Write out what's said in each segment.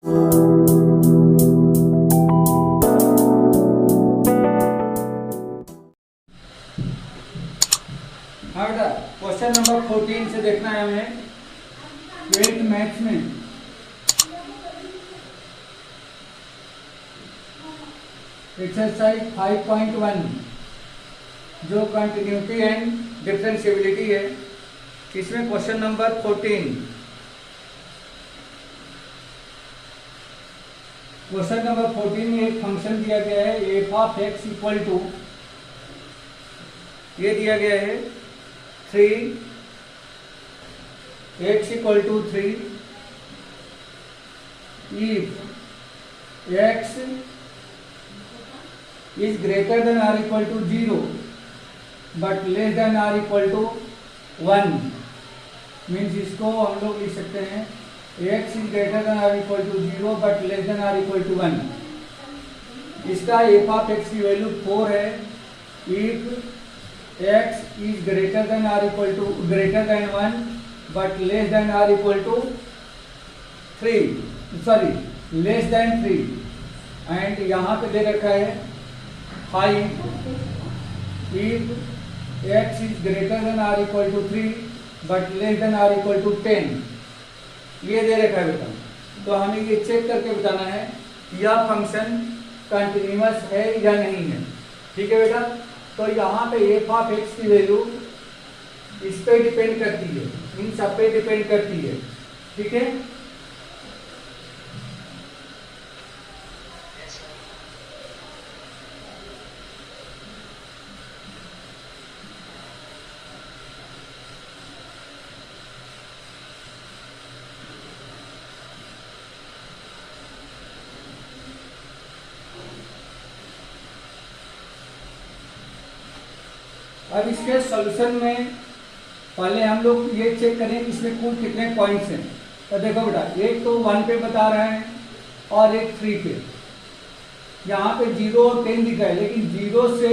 हाँ बेटा, question number 14 से देखना है हमें 12th मैथ्स में। एक्सरसाइज 5.1 जो कंटिन्यूटी एंड डिफरेंशिएबिलिटी है, इसमें क्वेश्चन नंबर 14। क्वेश्चन नंबर 14 में एक फंक्शन दिया गया है f of x equal to, ये दिया गया है 3 x equal to 3 if x is greater than or equal to 0 but less than or equal to 1। Means इसको हम लोग लिख सकते हैं x is greater than or equal to 0 but less than or equal to 1। इसका f of x की value 4 है if x is greater than or equal to greater than 1 but less than or equal to 3 less than 3। And यहाँ पे दे रखा है 5 if x is greater than or equal to 3 but less than or equal to 10, ये दे रखा है बेटा। तो हमें ये चेक करके बताना है यह फंक्शन कंटिन्यूअस है या नहीं है। ठीक है बेटा, तो यहाँ पे एफ ऑफ एक्स की वैल्यू इस पे डिपेंड करती है, इन सब पे डिपेंड करती है। ठीक है, अब इसके सॉल्यूशन में पहले हम लोग ये चेक करें कि इसमें कुल कितने पॉइंट्स हैं। तो देखो बेटा, एक तो 1 पे बता रहा है और एक 3 पे। यहाँ पे 0 और 10 दिखा है, लेकिन 0 से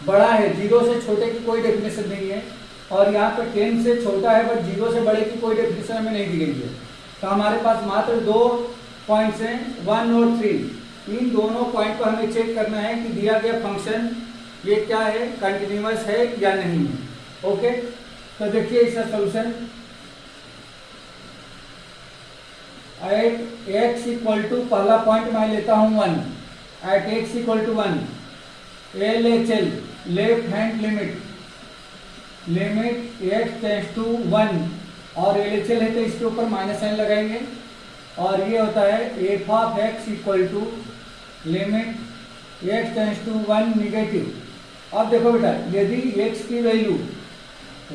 बड़ा है, 0 से छोटे की कोई डेफिनेशन नहीं है। और यहाँ पे 10 से छोटा है बट 0 से बड़े की कोई डेफिनेशन हमें नहीं दी गई है। तो हमारे पास मात्र 2 पॉइंट्स हैं, 1 और 3। इन दोनों पॉइंट पर हमें चेक करना है कि दिया गया फंक्शन ये क्या है, कंटिन्यूअस है या नहीं है। ओके, तो देखिए इसका solution at x equal to, पहला पॉइंट मैं लेता हूं 1, at x equal to 1 L H L left hand limit x tends to 1 और एल एच एल है तो इसके ऊपर माइनस साइन लगाएंगे और ये होता है f of x equal to limit x tends to 1 negative. अब देखो बेटा, यदि x की वैल्यू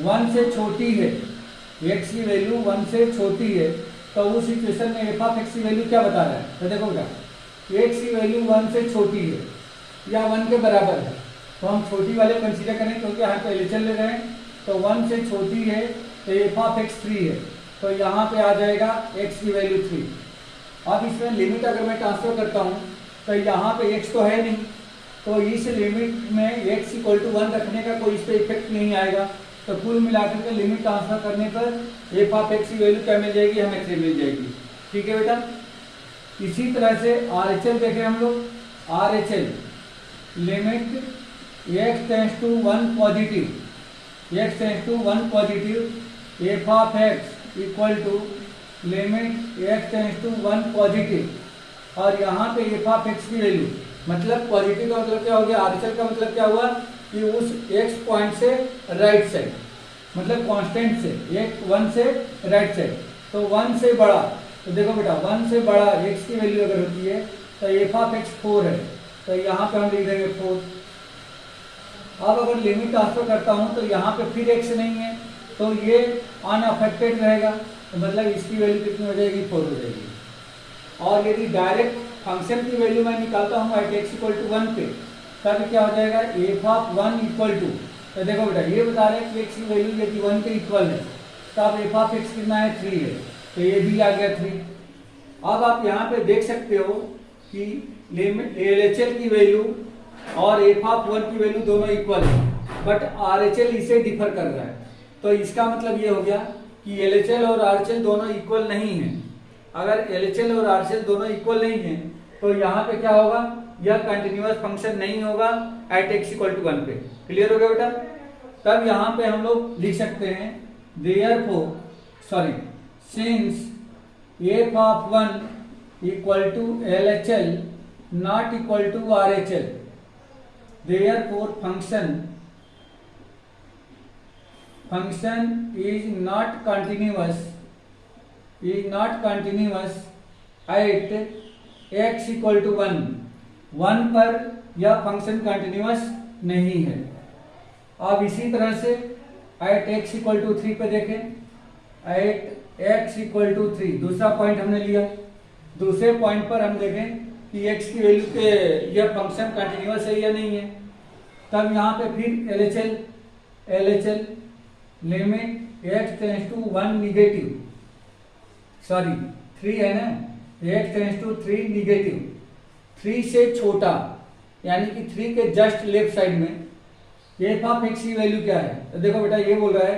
1 से छोटी है, x की वैल्यू 1 से छोटी है, तो उस सिचुएशन में एफ ऑफ एक्स की वैल्यू क्या बता रहा है। तो देखो बेटा, x की वैल्यू 1 से छोटी है या 1 के बराबर है, तो हम छोटी वाले कंसीडर करें क्योंकि यहाँ पे एलएचएल ले रहे हैं। तो 1 से छोटी है तो एफ ऑफ एक्स 3 है, तो यहाँ पे आ जाएगा x की वैल्यू 3। अब इसमें लिमिट अगर मैं ट्रांसफर करता हूँ तो यहाँ पे x तो है नहीं, तो इस लिमिट में x इक्वल टू 1 रखने का कोई इस पर इफेक्ट नहीं आएगा। तो कुल मिलाकर के लिमिट ट्रांसफर करने पर एफ ऑफ एक्स की वैल्यू क्या मिल जाएगी, हमें 3 मिल जाएगी। ठीक है बेटा, इसी तरह से आर एच एल देखें हम लोग, R H L limit x tends to 1 positive, x tends to 1 positive f of x equal to limit x tends to 1 positive. और यहाँ पे एफ ऑफ एक्स की वैल्यू मतलब पॉजिटिव का मतलब क्या हो गया, आरएचएल का मतलब क्या हुआ कि उस एक्स पॉइंट से राइट साइड, मतलब कांस्टेंट से 1 से राइट साइड। तो 1 से बड़ा, तो देखो बेटा 1 से बड़ा एक्स की वैल्यू अगर होती है तो एफ ऑफ एक्स 4 है, तो यहाँ पे हम लिख देंगे 4। अब अगर लिमिट ट्रांसफर करता हूँ तो यहाँ पे फिर एक्स नहीं है, तो ये अनअफेक्टेड रहेगा, तो मतलब इसकी वैल्यू कितनी हो जाएगी, 4 हो जाएगी। और यदि डायरेक्ट फंक्शन की वैल्यू मैं निकालता हूँ एट एक्स इक्वल टू 1 पे, तब क्या हो जाएगा एफ ऑफ 1 इक्वल टू, तो देखो बेटा ये बता रहे हैं कि एक्स की वैल्यू यदि 1 के इक्वल है तब एफ ऑफ एक्स कितना है, 3 है, तो ये भी आ गया 3। अब आप यहाँ पे देख सकते हो कि लिमिट एलएचएल की वैल्यू और एफ ऑफ 1 की वैल्यू दोनों इक्वल है, बट आरएचएल इसे डिफर कर रहा है। तो इसका मतलब ये हो गया कि एलएचएल और आरएचएल दोनों इक्वल नहीं है। अगर LHL और RHL दोनों इक्वल नहीं है तो यहाँ पे क्या होगा, यह कंटिन्यूअस फंक्शन नहीं होगा एट x इक्वल टू 1 पे। क्लियर हो गया बेटा? तब यहाँ पे हम लोग लिख सकते हैं since f of 1 equal to LHL not equal to RHL, therefore function is not continuous at x equal to 1 पर यह फंक्शन कंटिन्यूअस नहीं है। अब इसी तरह से एट x इक्वल टू 3 पे देखें, एट x इक्वल टू 3 दूसरा पॉइंट हमने लिया। दूसरे पॉइंट पर हम देखें कि x की वैल्यू पे यह फंक्शन कंटिन्यूअस है या नहीं है। तब यहाँ पे फिर LHL limit x tends to 1 negative, 3 है ना, x टेंस टू 3 निगेटिव, 3 से छोटा यानी कि 3 के जस्ट लेफ्ट साइड में f ऑफ x की वैल्यू क्या है। तो देखो बेटा ये बोल रहा है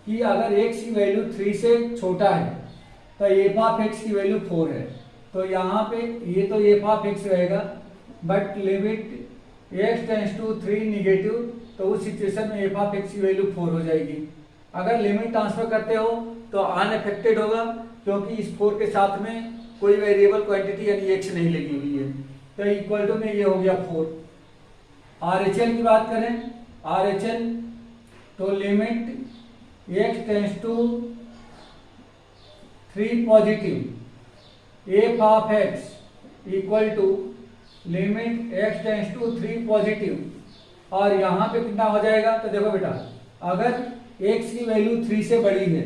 कि अगर x की वैल्यू 3 से छोटा है तो f ऑफ x की वैल्यू 4 है। तो यहाँ पे ये तो f ऑफ x रहेगा, but limit x tends to 3 negative, तो उस सिचुएशन में f ऑफ x की वैल्यू 4 हो जाएगी। अगर लिमिट ट्रांसफर करते हो तो अनअफेक्टेड होगा, क्योंकि इस 4 के साथ में कोई वेरिएबल क्वांटिटी यानी x नहीं लगी हुई है। तो इक्वल टू में ये हो गया 4। RHL की बात करें, RHL तो limit x tends to 3 positive, f of x equal to limit x tends to 3 positive, और यहाँ पे कितना हो जाएगा। तो देखो बेटा अगर x की वैल्यू 3 से बड़ी है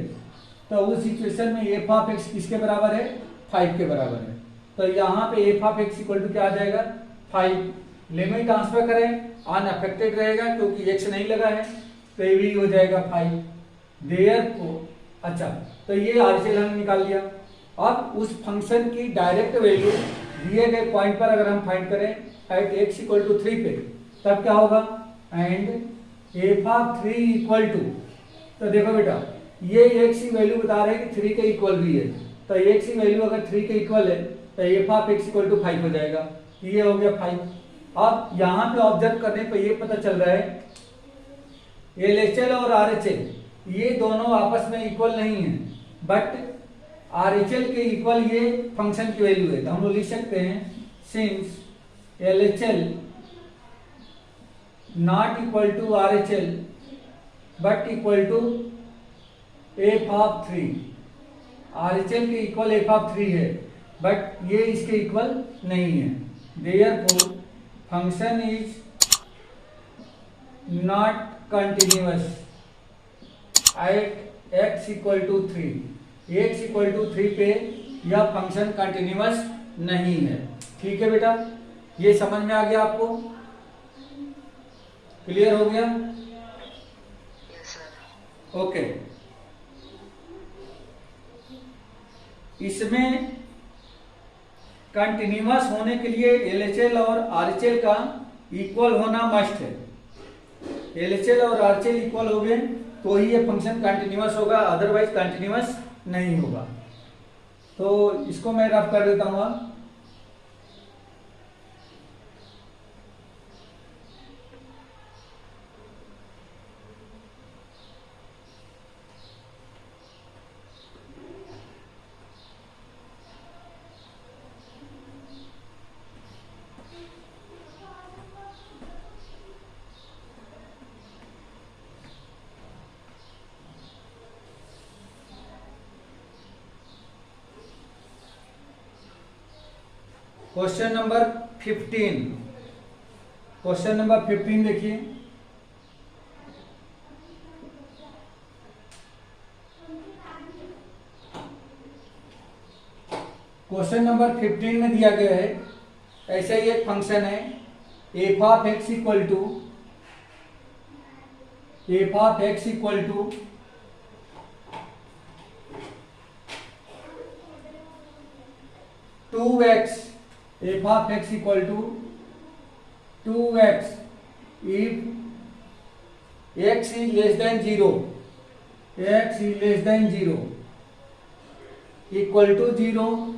तो उस सिचुएशन में f ऑफ x किसके बराबर है, 5 के बराबर है। तो यहाँ पे f of x equal to क्या आ जाएगा, 5। लिमिट ट्रांसफर करें अनअफेक्टेड रहेगा क्योंकि x नहीं लगा है, तो ये भी हो जाएगा 5। देयरफॉर अच्छा, तो ये RHL हमने निकाल लिया। अब उस फंक्शन की डायरेक्ट वैल्यू दिए गए पॉइंट पर अगर हम फाइंड करें एट x इक्वल टू 3 पे, तब क्या होगा, and f of 3 equal to, तो देखो बेटा ये x की वैल्यू बता रहे हैं कि 3 के इक्वल भी है। तो x की वैल्यू अगर 3 के इक्वल है तो f of x equal to 5 हो जाएगा। ये हो गया 5। अब यहाँ पे ऑब्जर्व करने पे ये पता चल रहा है LHL और RHL ये दोनों आपस में इक्वल नहीं है, बट RHL के इक्वल ये फंक्शन की वैल्यू है। तो हम लोग लिख सकते हैं since LHL not equal to RHL but equal to f of 3। RHL के इक्वल f ऑफ 3 है, बट ये इसके इक्वल नहीं है। Therefore function is not continuous at x equal to 3। x equal to 3 पे यह फंक्शन कंटिन्यूअस नहीं है। ठीक है बेटा, ये समझ में आ गया आपको, क्लियर हो गया? ओके इसमें कंटिन्यूअस होने के लिए LHL और RHL का इक्वल होना मस्ट है। LHL और RHL इक्वल हो गए तो ही ये फंक्शन कंटिन्यूअस होगा, अदरवाइज कंटिन्यूअस नहीं होगा। तो इसको मैं रफ कर देता हूँ। क्वेश्चन नंबर 15, क्वेश्चन नंबर 15 देखिए। क्वेश्चन नंबर 15 में दिया गया है ऐसा ही एक फंक्शन है f of x equal to 2x, f of x equal to 2x if x is less than 0, x is less than 0 equal to 0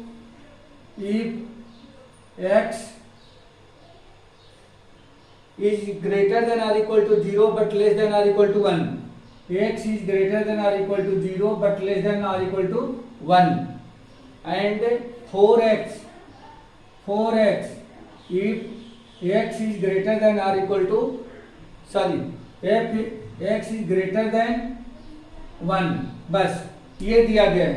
if x is greater than or equal to 0 but less than or equal to 1, x is greater than or equal to 0 but less than or equal to 1, and 4x if x is greater than or equal to if x is greater than 1, बस ये दिया गया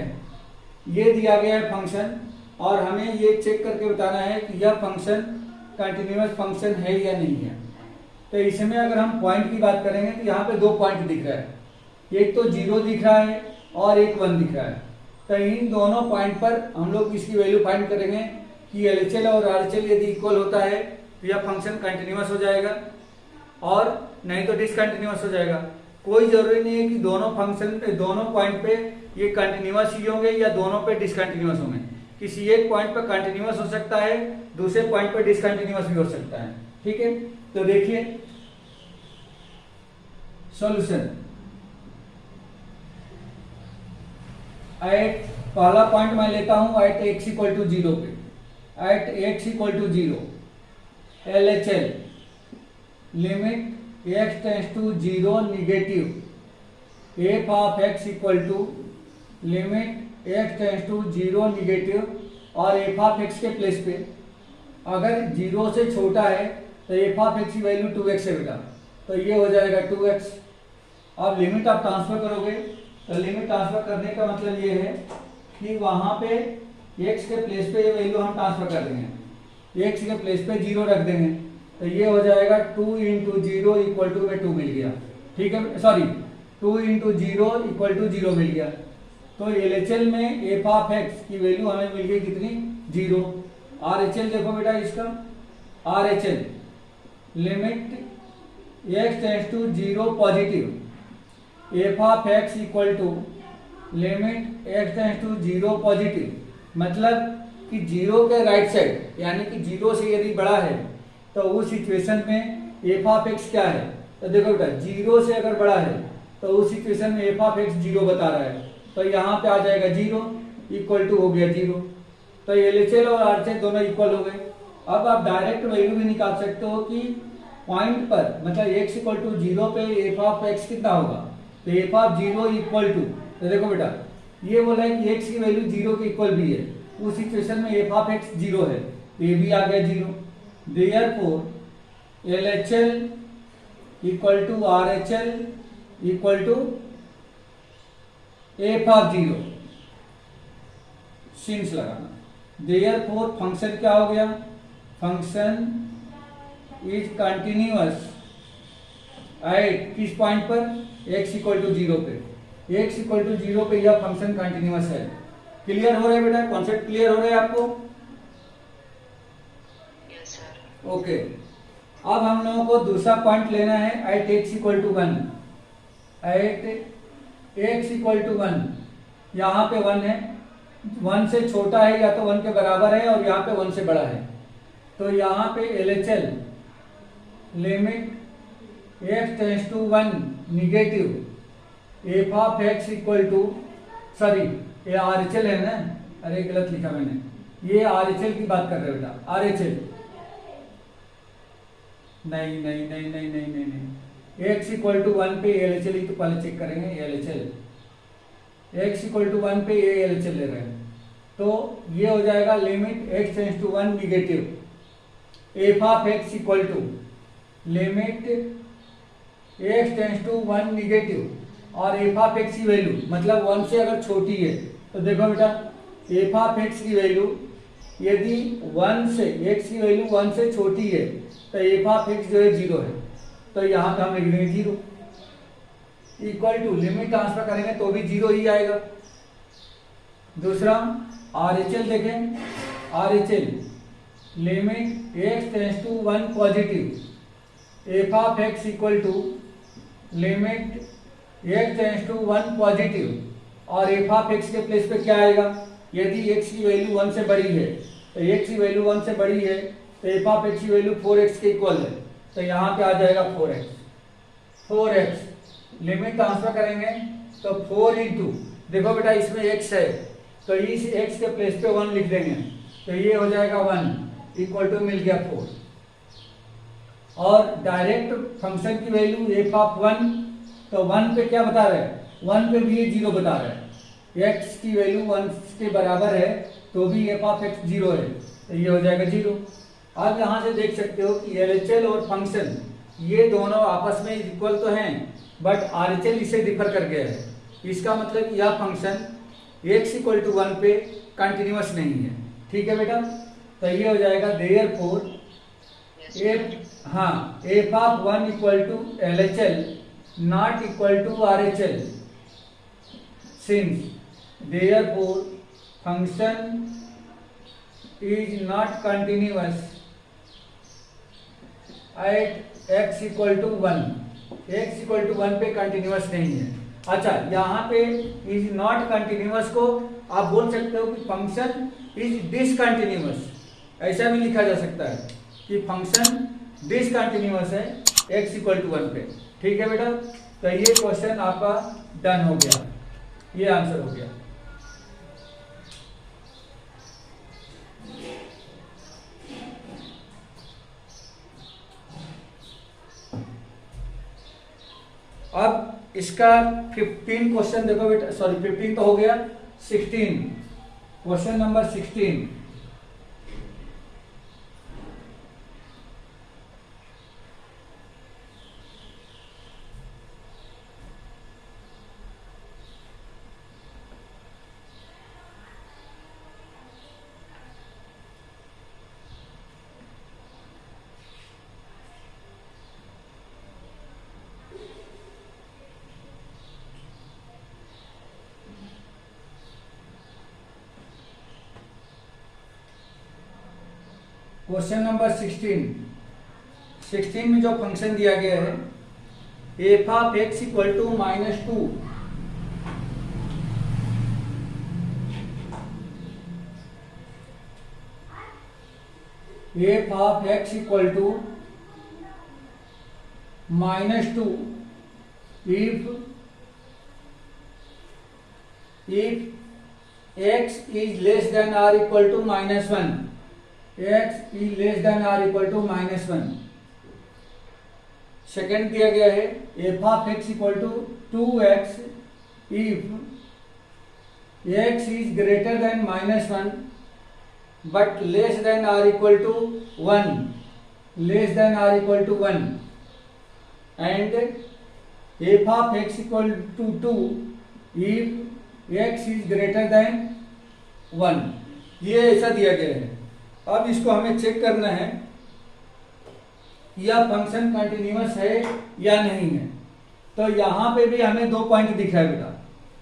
है function, और हमें ये check करके बताना है कि यह फंक्शन कंटिन्यूअस फंक्शन है या नहीं है। तो इसमें अगर हम पॉइंट की बात करेंगे तो यहाँ पे 2 पॉइंट दिख रहा है, एक तो 0 दिख रहा है और एक 1 दिख रहा है। तो इन दोनों पॉइंट पर हम लोग इसकी वैल्यू फाइंड करेंगे कि LHL और RHL यदि इक्वल होता है तो यह फंक्शन कंटिन्यूअस हो जाएगा और नहीं तो डिसकंटिन्यूअस हो जाएगा। कोई जरूरी नहीं है कि दोनों पॉइंट पे ये कंटिन्यूअस ही होंगे या दोनों पे डिसकंटिन्यूअस होंगे। किसी एक पॉइंट पर कंटिन्यूअस हो सकता है, दूसरे पॉइंट पर डिसकंटिन्यूअस भी हो सकता है। ठीक है, तो देखिए सॉल्यूशन। एट पहला पॉइंट मैं लेता हूं एट x इक्वल टू 0 पे, at x equal to 0 LHL limit x tends to 0 negative f of x equal to limit x tends to 0 negative, और एफ ऑफ x के प्लेस पे अगर 0 से छोटा है तो एफ ऑफ x की वैल्यू 2x है बेटा, तो ये हो जाएगा 2x। अब लिमिट आप ट्रांसफर करोगे तो लिमिट ट्रांसफर करने का मतलब ये है कि वहां पे x के प्लेस पे ये वैल्यू हम ट्रांसफर कर देंगे, x के प्लेस पे 0 रख देंगे, तो ये हो जाएगा 2 इंटू 0 इक्वल टू में 2 मिल गया। ठीक है, सॉरी 2 इंटू 0 इक्वल टू 0 मिल गया। तो LHL में एफ ऑफ x की वैल्यू हमें मिल गई कितनी 0। RHL देखो बेटा इसका, RHL limit x tends to 0 positive f of x equal to limit x tends to 0 positive, मतलब कि 0 के राइट साइड यानी कि 0 से यदि बड़ा है तो उस सिचुएशन में एफ ऑफ x क्या है। तो देखो बेटा 0 से अगर बड़ा है तो उस सिचुएशन में एफ ऑफ x 0 बता रहा है, तो यहाँ पे आ जाएगा 0 इक्वल टू हो गया 0। तो LHL और RHL दोनों इक्वल हो गए। अब आप डायरेक्ट वैल्यू भी निकाल सकते हो कि पॉइंट पर मतलब x इक्वल टू 0 पे एफ ऑफ x कितना होगा, तो एफ ऑफ 0 इक्वल टू, तो देखो बेटा ये बोला है कि x की वैल्यू 0 के इक्वल भी है, उस सिचुएशन में एफ ऑफ x 0 है, तो ये भी आ गया 0। Therefore LHL equal to RHL equal to f of 0, since लगाना। देयरफॉर फंक्शन क्या हो गया, फंक्शन इज कंटिन्यूअस एट किस पॉइंट पर, x इक्वल टू 0 पे, x इक्वल टू 0 पे यह फंक्शन कंटिन्यूअस है। क्लियर हो रहा है बेटा, कॉन्सेप्ट क्लियर हो रहा है आपको? Yes sir. ओके, अब हम लोगों को दूसरा पॉइंट लेना है at x equal to 1, at x equal to 1, यहाँ पे 1 है, 1 से छोटा है या तो 1 के बराबर है और यहाँ पे 1 से बड़ा है, तो यहाँ पे LHL limit x tends to 1 negative f of x equal to, sorry ये RHL है ना, अरे गलत लिखा मैंने, ये RHL की बात कर रहे हो बेटा, RHL नहीं नहीं नहीं नहीं नहीं नहीं नहीं, x इक्वल टू 1 पे LHL ही तो पहले चेक करेंगे, LHL x इक्वल टू 1 पे ये LHL ले रहे हैं, तो ये हो जाएगा limit x tends to 1 negative f of x equal to limit x tends to 1 negative, और एफ ऑफ x की वैल्यू मतलब 1 से अगर छोटी है तो देखो बेटा एफ ऑफ x की वैल्यू यदि 1 से x की वैल्यू 1 से छोटी है तो एफ ऑफ x जो है 0 है, तो यहाँ पे हम लिख देंगे 0 इक्वल टू लिमिट ट्रांसफर करेंगे तो भी 0 ही आएगा। दूसरा RHL देखें, RHL limit x tends to 1 positive f of x equal to limit x tends to 1 positive, और एफ ऑफ x के प्लेस पे क्या आएगा, यदि x की वैल्यू 1 से बड़ी है तो x की वैल्यू 1 से बड़ी है तो एफ ऑफ x की वैल्यू 4x के इक्वल है, तो यहाँ पे आ जाएगा 4x लिमिट ट्रांसफर करेंगे तो 4 इंटू, देखो बेटा इसमें x है तो इस x के प्लेस पे 1 लिख देंगे, तो ये हो जाएगा 1 इक्वल टू मिल गया 4। और डायरेक्ट फंक्शन की वैल्यू एफ ऑफ 1, तो 1 पे क्या बता रहा है, 1 पे भी ये 0 बता रहा है। x की वैल्यू 1 के बराबर है तो भी एफ ऑफ x 0 है, तो ये हो जाएगा 0। आप यहाँ से देख सकते हो कि LHL और फंक्शन ये दोनों आपस में इक्वल तो हैं, बट RHL इसे डिफर कर गया है। इसका मतलब यह फंक्शन x इक्वल टू 1 पे कंटिन्यूअस नहीं है। ठीक है बेटा, तो ये हो जाएगा therefore f of 1 equal to LHL not equal to RHL, since therefore function is not continuous at x equal to 1, x equal to 1 पे कंटिन्यूअस नहीं है। अच्छा, यहाँ पे इज नॉट कंटिन्यूअस को आप बोल सकते हो कि फंक्शन इज डिसकंटिन्यूअस, ऐसा भी लिखा जा सकता है कि फंक्शन डिसकंटिन्यूअस है x इक्वल टू 1 पे। ठीक है बेटा, तो ये क्वेश्चन आपका डन हो गया, ये आंसर हो गया। अब इसका 15 क्वेश्चन देखो बेटा, सॉरी 15 तो हो गया, 16 क्वेश्चन नंबर 16। क्वेश्चन नंबर 16 में जो फंक्शन दिया गया है f of x equal to -2, f of x equal to -2 if x is less than or equal to -1, x is less than or equal to -1। Second दिया गया है f of x equal to 2x if x is greater than -1 but less than or equal to 1, less than or equal to 1, and f of x equal to 2 if x is greater than 1। ये ऐसा दिया गया है। अब इसको हमें check करना है यह फंक्शन कंटिन्यूअस है या नहीं है। तो यहाँ पे भी हमें 2 पॉइंट दिख रहा है बेटा,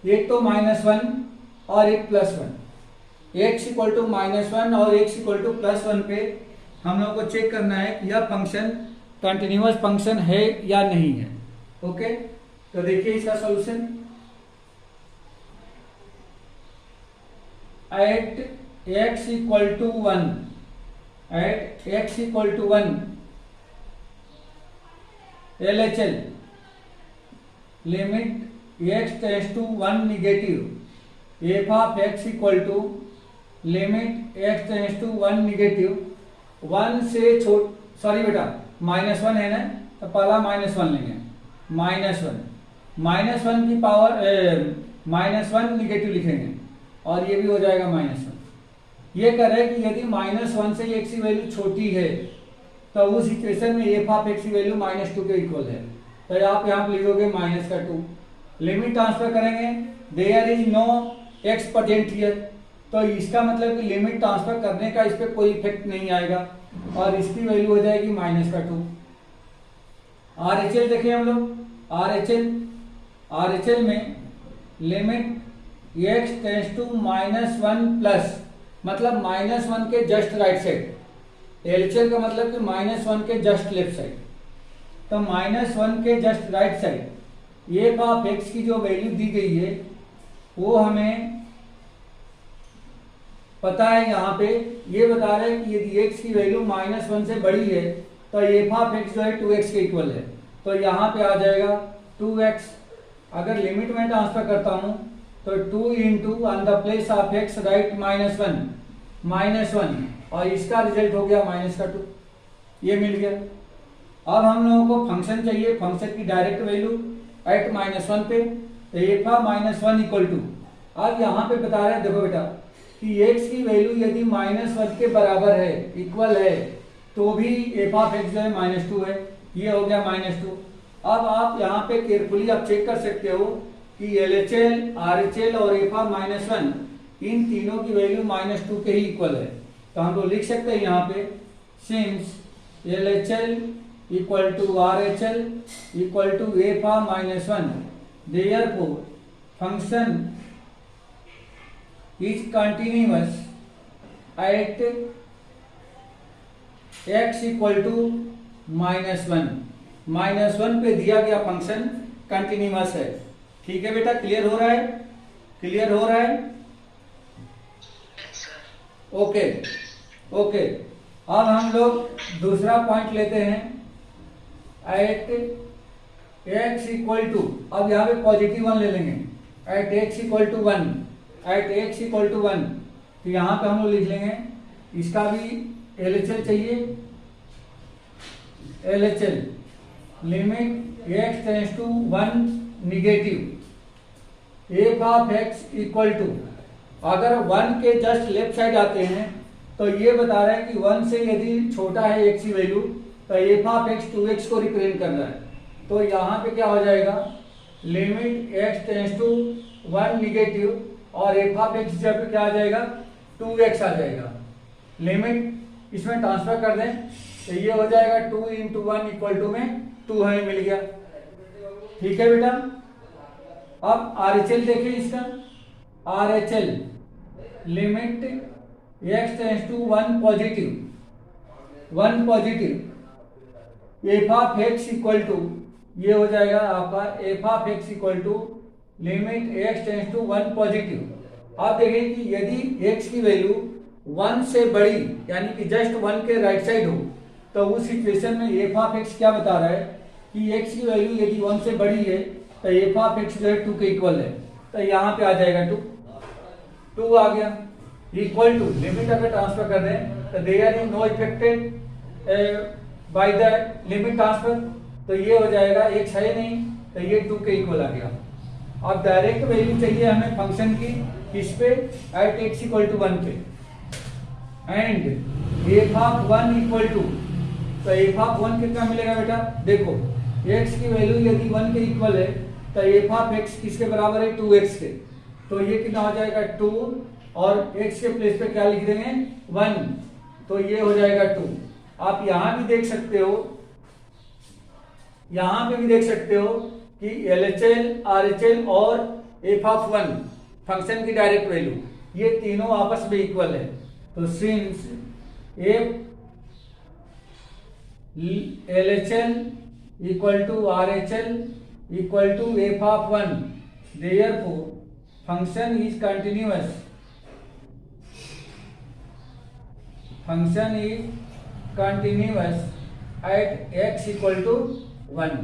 एक तो -1 और एक +1। x इक्वल टू -1 और x इक्वल टू +1 पे हम लोग को चेक करना है कि यह फंक्शन कंटिन्यूअस फंक्शन है या नहीं है। ओके, तो देखिए इसका solution, at x equal to 1, at x equal to 1 LHL limit x tends to 1 negative f of x equal to limit x tends to 1 negative 1 से सॉरी बेटा -1 है ना, तो पहला -1 लेंगे, -1 की पावर -1 नेगेटिव लिखेंगे और ये भी हो जाएगा -1। ये कह रहे हैं कि यदि -1 से x की वैल्यू छोटी है तो उस इक्वेशन में एफ ऑफ x की वैल्यू -2 के इक्वल है, तो आप यहाँ पे लिखोगे -2। लिमिट ट्रांसफर करेंगे, there is no x present here, तो इसका मतलब कि लिमिट ट्रांसफर करने का इस पर कोई इफेक्ट नहीं आएगा और इसकी वैल्यू हो जाएगी -2। RHL देखें हम लोग, RHL में limit x tends to -1 plus, मतलब -1 के जस्ट राइट साइड, LHL का मतलब कि -1 के जस्ट लेफ्ट साइड, तो -1 के just right side F of x की जो वैल्यू दी गई है वो हमें पता है। यहाँ पे ये बता रहा है कि यदि x की वैल्यू -1 से बड़ी है तो एफ ऑफ x जो है 2x के इक्वल है, तो यहाँ पे आ जाएगा 2x। अगर लिमिट में ट्रांसफर करता हूँ तो 2 into on the place of x right -1, -1 और इसका रिजल्ट हो गया -2, ये मिल गया। अब हम लोगों को फंक्शन चाहिए, फंक्शन की डायरेक्ट वैल्यू एट -1 पे, तो एफा -1 इक्वल टू, अब यहाँ पे बता रहे हैं देखो बेटा कि x की वैल्यू यदि -1 के बराबर है, इक्वल है, तो भी एफ ऑफ एक्स जो है -2 है, ये हो गया -2। अब आप यहाँ पे केयरफुली आप चेक कर सकते हो कि LHL, RHL और एफ ऑफ -1 इन तीनों की वैल्यू -2 के ही इक्वल है। तो हम लोग लिख सकते हैं यहाँ पे since LHL equal to RHL equal to f of -1, therefore function is continuous at x equal to -1, -1 पे दिया गया फंक्शन कंटिन्यूअस है। ठीक है बेटा, क्लियर हो रहा है? क्लियर हो रहा है? Okay okay. अब हम लोग दूसरा पॉइंट लेते हैं एट x इक्वल टू, अब यहाँ पे पॉजिटिव 1 ले लेंगे, at x equal to 1, at x equal to 1, तो यहाँ पे हम लोग लिख लेंगे, इसका भी LHL चाहिए, LHL limit x tends to 1 negative f of x equal to, अगर 1 के जस्ट लेफ्ट साइड आते हैं तो ये बता रहा है कि 1 से यदि छोटा है x की वैल्यू तो एफ ऑफ x 2x को रिप्रेजेंट कर रहा है। तो यहाँ पे क्या हो जाएगा, limit x tends to 1 negative और एफ ऑफ एक्स जब क्या आ जाएगा 2x आ जाएगा। लिमिट इसमें ट्रांसफर कर दें तो ये हो जाएगा 2 इंटू 1 इक्वल टू में 2 हमें मिल गया। ठीक है बेटा, अब RHL देखें इसका, RHL limit x tends to 1 positive f of x equal to, ये हो जाएगा आपका f of x equal to limit x tends to 1 positive. आप देखें कि यदि x की वैल्यू 1 से बड़ी यानी कि जस्ट 1 के राइट साइड हो तो उस सिचुएशन में एफ ऑफ एक्स क्या बता रहा है कि x की वैल्यू यदि 1 से बड़ी है तो एफ ऑफ एक्स जो है 2 के इक्वल है, तो यहाँ पे आ जाएगा 2 आ गया, इक्वल टू लिमिट अगर ट्रांसफर कर दें तो there is no affected by the limit transfer, तो ये हो जाएगा x है नहीं तो ये 2 के इक्वल आ गया। अब डायरेक्ट वैल्यू चाहिए हमें फंक्शन की, किस पे, एट x इक्वल टू 1 पे, and f of 1 equal to, तो एफ ऑफ 1 कितना मिलेगा बेटा, देखो x की वैल्यू यदि 1 के इक्वल है तो एफ ऑफ x किसके बराबर है 2x के, तो ये कितना हो जाएगा 2 और x के प्लेस पे क्या लिख देंगे 1, तो ये हो जाएगा 2। आप यहाँ भी देख सकते हो, यहाँ पे भी देख सकते हो कि LHL, RHL और एफ ऑफ 1 फंक्शन की डायरेक्ट वैल्यू ये तीनों आपस में इक्वल है। तो since f LHL equal to RHL equal to f of 1, therefore function is continuous, function is continuous at x equal to 1।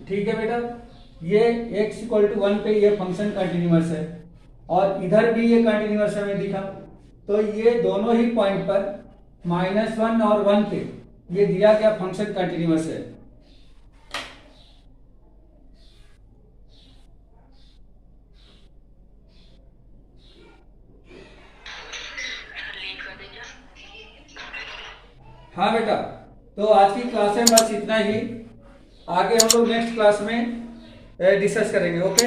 ठीक है बेटा, ये x इक्वल टू 1 पे ये फंक्शन कंटिन्यूअस है और इधर भी ये कंटिन्यूअस हमें दिखा, तो ये दोनों ही पॉइंट पर -1 और 1 पे ये दिया गया फंक्शन कंटिन्यूअस है। हाँ बेटा, तो आज की क्लास में बस इतना ही, आगे हम लोग नेक्स्ट क्लास में डिस्कस करेंगे। ओके।